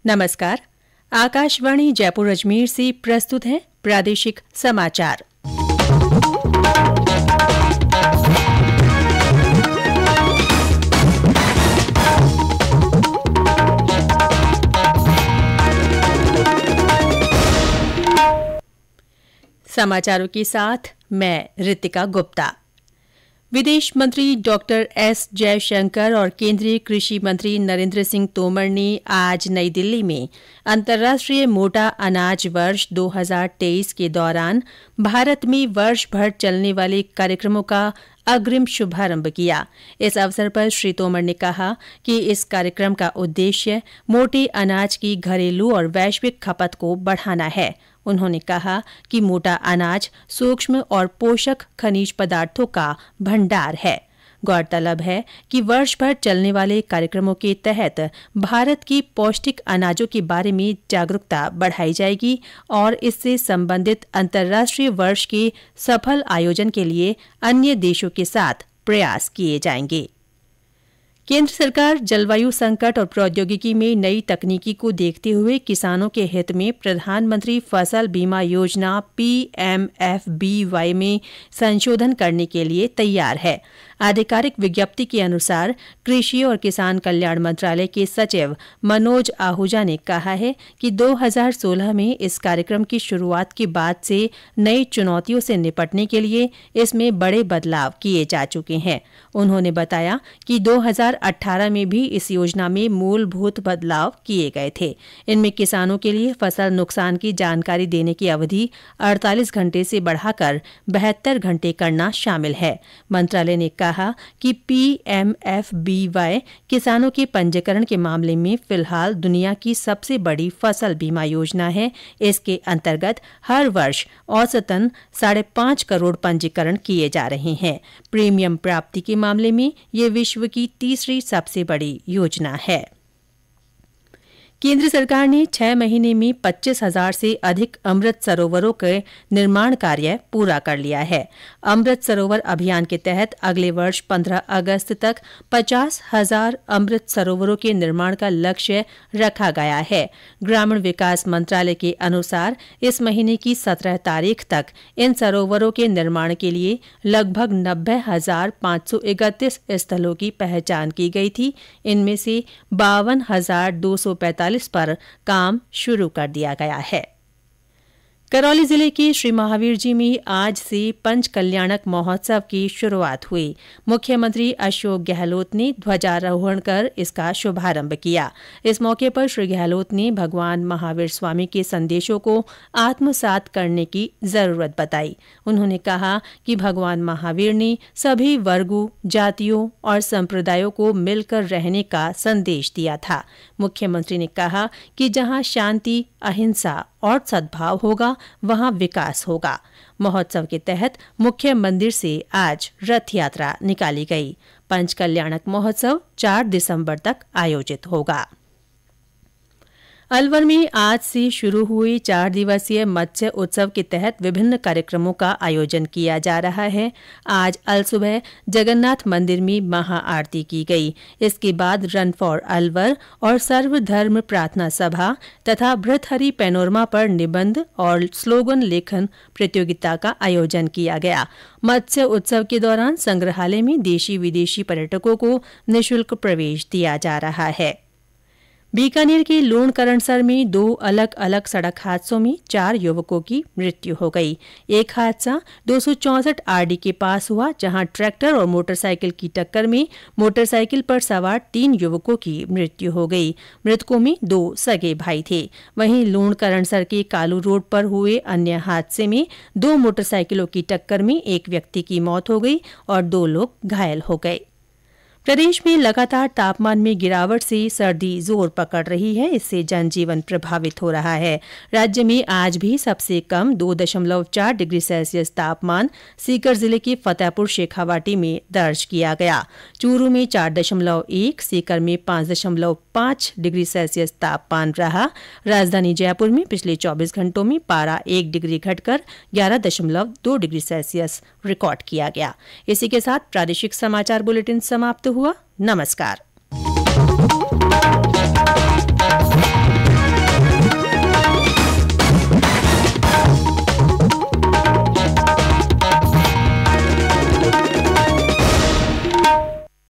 नमस्कार। आकाशवाणी जयपुर अजमेर से प्रस्तुत है प्रादेशिक समाचार। समाचारों के साथ मैं रितिका गुप्ता। विदेश मंत्री डॉक्टर एस जयशंकर और केंद्रीय कृषि मंत्री नरेंद्र सिंह तोमर ने आज नई दिल्ली में अंतर्राष्ट्रीय मोटा अनाज वर्ष 2023 के दौरान भारत में वर्ष भर चलने वाले कार्यक्रमों का अग्रिम शुभारंभ किया। इस अवसर पर श्री तोमर ने कहा कि इस कार्यक्रम का उद्देश्य मोटे अनाज की घरेलू और वैश्विक खपत को बढ़ाना है। उन्होंने कहा कि मोटा अनाज सूक्ष्म और पोषक खनिज पदार्थों का भंडार है। गौरतलब है कि वर्ष भर चलने वाले कार्यक्रमों के तहत भारत की पौष्टिक अनाजों के बारे में जागरूकता बढ़ाई जाएगी और इससे संबंधित अंतर्राष्ट्रीय वर्ष के सफल आयोजन के लिए अन्य देशों के साथ प्रयास किए जाएंगे। केंद्र सरकार जलवायु संकट और प्रौद्योगिकी में नई तकनीकी को देखते हुए किसानों के हित में प्रधानमंत्री फसल बीमा योजना PMFBY में संशोधन करने के लिए तैयार है। आधिकारिक विज्ञप्ति के अनुसार कृषि और किसान कल्याण मंत्रालय के सचिव मनोज आहूजा ने कहा है कि 2016 में इस कार्यक्रम की शुरुआत के बाद से नई चुनौतियों से निपटने के लिए इसमें बड़े बदलाव किए जा चुके हैं। उन्होंने बताया कि 2018 में भी इस योजना में मूलभूत बदलाव किए गए थे। इनमें किसानों के लिए फसल नुकसान की जानकारी देने की अवधि 48 घंटे से बढ़ाकर 72 घंटे करना शामिल है। मंत्रालय ने कहा कि PMFBY किसानों के पंजीकरण के मामले में फिलहाल दुनिया की सबसे बड़ी फसल बीमा योजना है। इसके अंतर्गत हर वर्ष औसतन 5.5 करोड़ पंजीकरण किए जा रहे हैं। प्रीमियम प्राप्ति के मामले में ये विश्व की तीसरी सबसे बड़ी योजना है। केंद्र सरकार ने 6 महीने में 25,000 से अधिक अमृत सरोवरों के निर्माण कार्य पूरा कर लिया है। अमृत सरोवर अभियान के तहत अगले वर्ष 15 अगस्त तक 50,000 अमृत सरोवरों के निर्माण का लक्ष्य रखा गया है। ग्रामीण विकास मंत्रालय के अनुसार इस महीने की 17 तारीख तक इन सरोवरों के निर्माण के लिए लगभग 90,531 स्थलों की पहचान की गई थी। इनमें से 52,245 पर काम शुरू कर दिया गया है। करौली जिले के श्री महावीर जी में आज से पंच कल्याणक महोत्सव की शुरुआत हुई। मुख्यमंत्री अशोक गहलोत ने ध्वजारोहण कर इसका शुभारंभ किया। इस मौके पर श्री गहलोत ने भगवान महावीर स्वामी के संदेशों को आत्मसात करने की जरूरत बताई। उन्होंने कहा कि भगवान महावीर ने सभी वर्गों, जातियों और संप्रदायों को मिलकर रहने का संदेश दिया था। मुख्यमंत्री ने कहा कि जहां शांति, अहिंसा और सद्भाव होगा वहां विकास होगा। महोत्सव के तहत मुख्य मंदिर से आज रथ यात्रा निकाली गई। पंच कल्याणक महोत्सव 4 दिसंबर तक आयोजित होगा। अलवर में आज से शुरू हुए 4 दिवसीय मत्स्य उत्सव के तहत विभिन्न कार्यक्रमों का आयोजन किया जा रहा है। आज अलसुबह जगन्नाथ मंदिर में महाआरती की गई। इसके बाद रन फॉर अलवर और सर्वधर्म प्रार्थना सभा तथा भृतहरि पैनोरमा पर निबंध और स्लोगन लेखन प्रतियोगिता का आयोजन किया गया। मत्स्य उत्सव के दौरान संग्रहालय में देशी विदेशी पर्यटकों को निःशुल्क प्रवेश दिया जा रहा है। बीकानेर के लूणकरणसर में 2 अलग अलग सड़क हादसों में 4 युवकों की मृत्यु हो गई। एक हादसा 264 RD के पास हुआ, जहां ट्रैक्टर और मोटरसाइकिल की टक्कर में मोटरसाइकिल पर सवार 3 युवकों की मृत्यु हो गई। मृतकों में 2 सगे भाई थे। वहीं लूणकरणसर के कालू रोड पर हुए अन्य हादसे में 2 मोटरसाइकिलों की टक्कर में एक व्यक्ति की मौत हो गई और 2 लोग घायल हो गए। प्रदेश में लगातार तापमान में गिरावट से सर्दी जोर पकड़ रही है। इससे जनजीवन प्रभावित हो रहा है। राज्य में आज भी सबसे कम 2.4 डिग्री सेल्सियस तापमान सीकर जिले के फतेहपुर शेखावाटी में दर्ज किया गया। चूरू में 4.1, सीकर में 5.5 डिग्री सेल्सियस तापमान रहा। राजधानी जयपुर में पिछले 24 घंटों में पारा 1 डिग्री घटकर 11.2 डिग्री सेल्सियस रिकॉर्ड किया गया। इसी के साथ प्रादेशिक समाचार बुलेटिन समाप्त हुआ। नमस्कार।